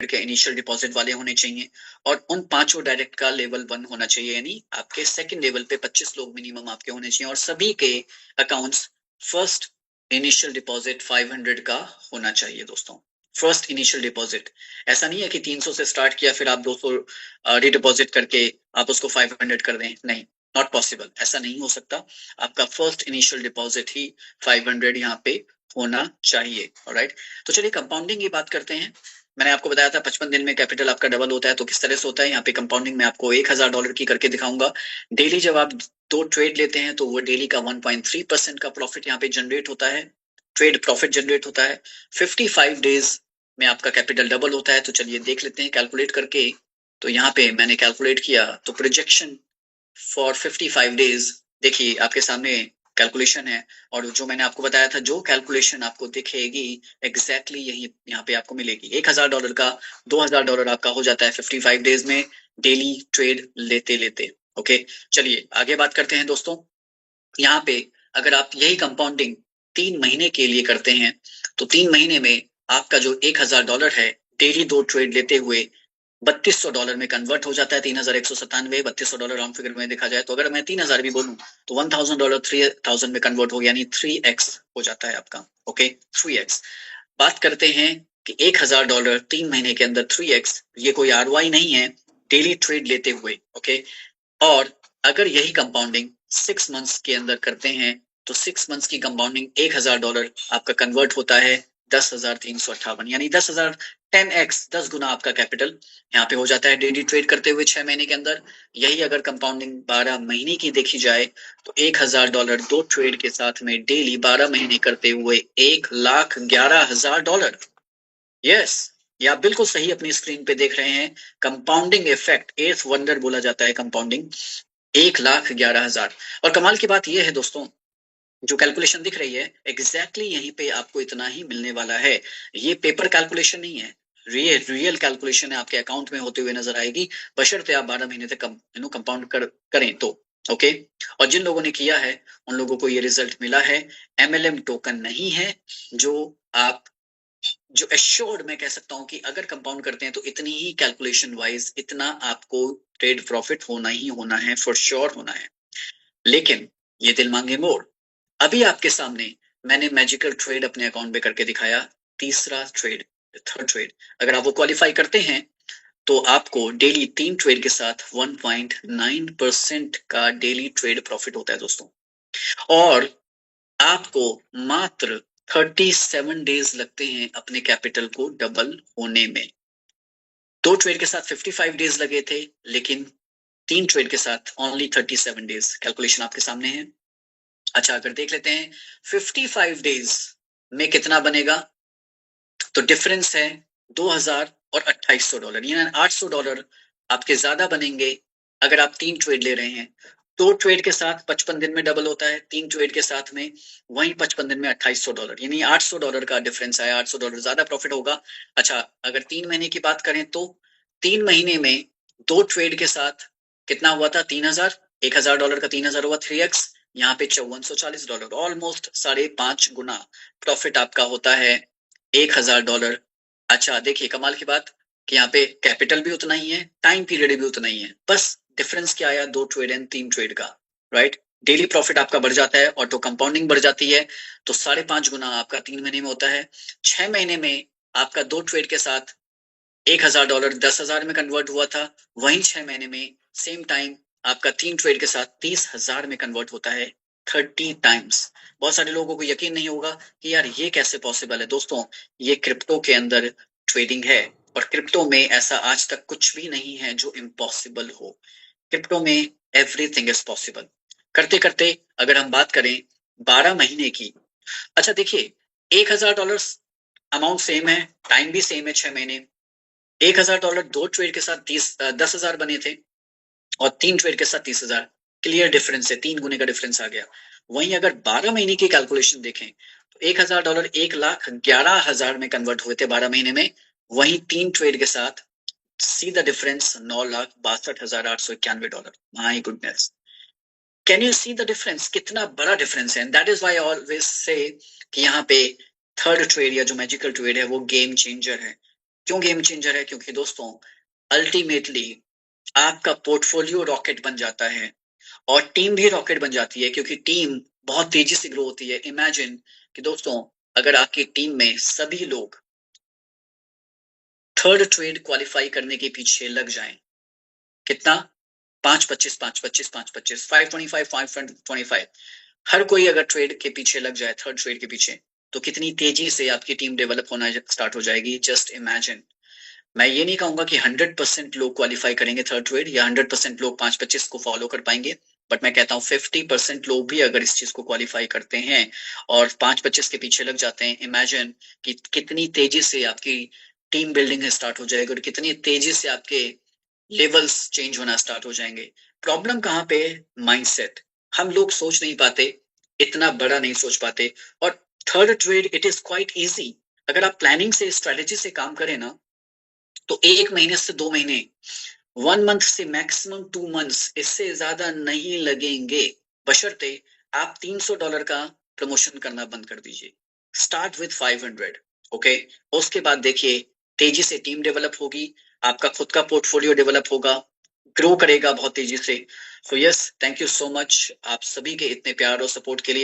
के initial deposit वाले होने चाहिए और उन पांचों डायरेक्ट का लेवल 1 होना चाहिए, यानी आपके सेकंड लेवल पे 25 लोग मिनिमम आपके होने चाहिए और सभी के अकाउंट्स फर्स्ट इनिशियल डिपॉजिट 500 का होना चाहिए दोस्तों। फर्स्ट इनिशियल डिपॉजिट, ऐसा नहीं है कि 300 से स्टार्ट किया फिर आप 200 रिडिपॉजिट करके आप उसको 500 कर दें, नहीं, नॉट पॉसिबल, ऐसा नहीं हो सकता। आपका फर्स्ट इनिशियल डिपॉजिट ही 500 यहाँ पे होना चाहिए। ऑलराइट, तो चलिए कंपाउंडिंग की बात करते हैं। मैंने आपको बताया था 55 दिन में कैपिटल आपका डबल होता है, तो किस तरह से होता है यहाँ पे कंपाउंडिंग में आपको $1000 की करके दिखाऊंगा। डेली जब आप 2 ट्रेड लेते हैं तो वो डेली का 1.3% का प्रॉफिट यहाँ पे जनरेट होता है, ट्रेड प्रॉफिट जनरेट होता है। 55 डेज में आपका कैपिटल डबल होता है। तो चलिए देख लेते हैं कैलकुलेट करके। तो यहाँ पे मैंने कैलकुलेट किया तो प्रोजेक्शन फॉर 55 डेज, देखिए आपके सामने कैलकुलेशन है और जो मैंने आपको बताया था जो कैलकुलेशन आपको दिखेगी एग्जैक्टली यही यहाँ पे आपको मिलेगी। $1000 का $2000 आपका हो जाता है 55 डेज में डेली ट्रेड लेते लेते। ओके, चलिए आगे बात करते हैं दोस्तों। यहाँ पे अगर आप यही कंपाउंडिंग 3 महीने के लिए करते हैं तो 3 महीने में आपका जो $1000 है डेली 2 ट्रेड लेते हुए $3200 में कन्वर्ट हो जाता है। 3197, $3200 राउंड फिगर में देखा जाए तो अगर मैं 3000 भी बोलूं तो $1000 3000 में कन्वर्ट हो गया, यानी 3x हो जाता है आपका। Okay, 3x। बात करते हैं कि $1000 3 महीने के अंदर 3x, ये कोई ROI नहीं है, डेली ट्रेड लेते हुए। ओके, और अगर यही कंपाउंडिंग 6 मंथ्स के अंदर करते हैं तो 6 मंथ्स की कंपाउंडिंग $1000 आपका कन्वर्ट होता है 10,358, यानी 10,000 10x 10 गुना आपका कैपिटल यहाँ पे हो जाता है डेली ट्रेड करते हुए 6 महीने के अंदर। यही अगर कंपाउंडिंग 12 महीने की देखी जाए तो $1000 2 ट्रेड के साथ में डेली 12 महीने करते हुए $1,11,000। यस, ये आप बिल्कुल सही अपनी स्क्रीन पे देख रहे हैं। कंपाउंडिंग इफेक्ट, एथ वंडर बोला जाता है कंपाउंडिंग, 1,11,000। और कमाल की बात यह है दोस्तों, जो कैलकुलेशन दिख रही है एग्जैक्टली यहीं पे आपको इतना ही मिलने वाला है। ये पेपर कैलकुलेशन नहीं है, रियल कैलकुलेशन है, आपके अकाउंट में होते हुए नजर आएगी बशर्ते आप 12 महीने तक कंपाउंड करें तो। ओके, और जिन लोगों ने किया है उन लोगों को ये रिजल्ट मिला है। MLM टोकन नहीं है, जो आप जो एश्योर्ड मैं कह सकता हूं कि अगर कंपाउंड करते हैं तो इतनी ही कैलकुलेशन वाइज इतना आपको ट्रेड प्रॉफिट होना ही होना है, फॉर श्योर होना है। लेकिन ये दिल मांगे मोर, अभी आपके सामने मैंने मैजिकल ट्रेड अपने अकाउंट में करके दिखाया, तीसरा ट्रेड, थर्ड ट्रेड। अगर आप वो क्वालिफाई करते हैं तो आपको डेली 3 ट्रेड के साथ 1.9% का डेली ट्रेड प्रॉफिट होता है दोस्तों। और आपको मात्र 37 डेज लगते हैं अपने कैपिटल को डबल होने में। 2 ट्रेड के साथ 55 डेज लगे थे, लेकिन 3 ट्रेड के साथ ओनली 37 डेज। कैलकुलेशन आपके सामने है। अच्छा, अगर देख लेते हैं 55 डेज में कितना बनेगा, तो डिफरेंस है 2000 और $2800, यानी $800 आपके ज्यादा बनेंगे अगर आप 3 ट्रेड ले रहे हैं। 2 ट्रेड के साथ 55 दिन में डबल होता है, 3 ट्रेड के साथ में वही 55 दिन में $2800, यानी $800 का डिफरेंस आया, $800 ज्यादा प्रॉफिट होगा। अच्छा, अगर 3 महीने की बात करें तो 3 महीने में 2 ट्रेड के साथ कितना हुआ था, 3000, $1000 का 3000 हुआ 3x, यहाँ पे $5440, ऑलमोस्ट 5.5 गुना प्रॉफिट आपका होता है $1000। अच्छा देखिए कमाल की बात कि यहाँ पे कैपिटल भी उतना ही है, टाइम पीरियड भी उतना ही है, बस डिफरेंस क्या आया 2 ट्रेड एंड 3 ट्रेड का। राइट, डेली प्रॉफिट आपका बढ़ जाता है, ऑटो कंपाउंडिंग बढ़ जाती है, तो 5.5 गुना आपका 3 महीने में होता है। 6 महीने में आपका 2 ट्रेड के साथ $1000 10,000 में कन्वर्ट हुआ था, वहीं 6 महीने में सेम टाइम आपका 3 ट्रेड के साथ 30,000 में कन्वर्ट होता है, 30 टाइम्स। बहुत सारे लोगों को यकीन नहीं होगा कि यार ये कैसे पॉसिबल है। दोस्तों, ये क्रिप्टो के अंदर ट्रेडिंग है और क्रिप्टो में ऐसा आज तक कुछ भी नहीं है जो इम्पॉसिबल हो। क्रिप्टो में एवरीथिंग इज पॉसिबल। करते करते अगर हम बात करें 12 महीने की, अच्छा देखिए $1000 अमाउंट सेम है, टाइम भी सेम है 6 महीने। $1000 2 ट्रेड के साथ 10,000 बने थे और 3 ट्रेड के साथ 30,000। क्लियर डिफरेंस है, 3 गुने का डिफरेंस आ गया। वहीं अगर 12 महीने की कैलकुलेशन देखें तो $1000 1,11,000 में कन्वर्ट हुए थे 12 महीने में, वहीं 3 ट्रेड के साथ सीधा difference $9,62,891। My goodness, can you see the difference, कितना बड़ा डिफरेंस है। And that is why I always say कि यहाँ पे थर्ड ट्रेड या जो मैजिकल ट्रेड है वो गेम चेंजर है। क्यों गेम चेंजर है? क्योंकि दोस्तों अल्टीमेटली आपका पोर्टफोलियो रॉकेट बन जाता है और टीम भी रॉकेट बन जाती है, क्योंकि टीम बहुत तेजी से ग्रो होती है। इमेजिन कि दोस्तों अगर आपकी टीम में सभी लोग थर्ड ट्रेड क्वालिफाई करने के पीछे लग जाएं, कितना? 5-25, 5-25, 5-25, 525, 525, हर कोई अगर ट्रेड के पीछे लग जाए, थर्ड ट्रेड के पीछे, तो कितनी तेजी से आपकी टीम डेवलप होना स्टार्ट हो जाएगी। Just imagine. मैं ये नहीं कहूंगा कि 100% लोग क्वालिफाई करेंगे थर्ड ट्रेड या 100% लोग 5-25 को फॉलो कर पाएंगे, बट मैं कहता हूँ 50% लोग भी अगर इस चीज को क्वालिफाई करते हैं और 5-25 के पीछे लग जाते हैं, इमेजिन कि कितनी तेजी से आपकी टीम बिल्डिंग स्टार्ट हो जाएगी और कितनी तेजी से आपके लेवल्स चेंज होना स्टार्ट हो जाएंगे। प्रॉब्लम कहाँ पे? माइंडसेट। हम लोग सोच नहीं पाते, इतना बड़ा नहीं सोच पाते। और third trade it is quite easy. अगर आप प्लानिंग से, स्ट्रेटेजी से काम करें ना, तो 1 महीने से 2 महीने, 1 मंथ से मैक्सिमम 2 मंथ्स, इससे ज्यादा नहीं लगेंगे, बशर्ते आप $300 का प्रमोशन करना बंद कर दीजिए। Start with 500। ओके। उसके बाद देखिए तेजी से टीम डेवलप होगी, आपका खुद का पोर्टफोलियो डेवलप होगा, ग्रो करेगा बहुत तेजी से। So yes, thank you so much आप सभी के इतने प्यार और सपोर्ट के लिए।